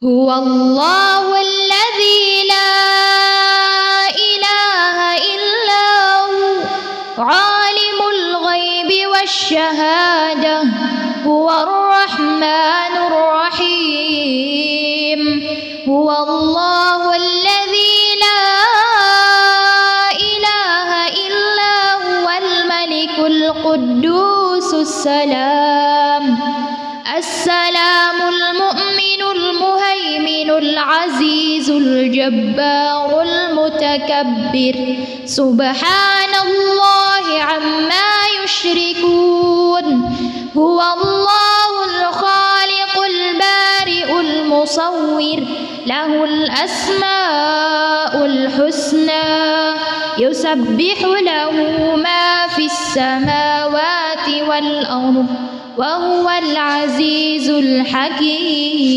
هو الله الذي لا إله إلا هو عالم الغيب والشهادة هو الرحمن الرحيم. هو الله الذي لا إله إلا هو الملك القدوس السلام المؤمن المهيمن العزيز الجبار المتكبر سبحان الله عما يشركون. هو الله الخالق البارئ المصور له الأسماء الحسنى يسبح له ما في السماوات والأرض وهو العزيز الحكيم.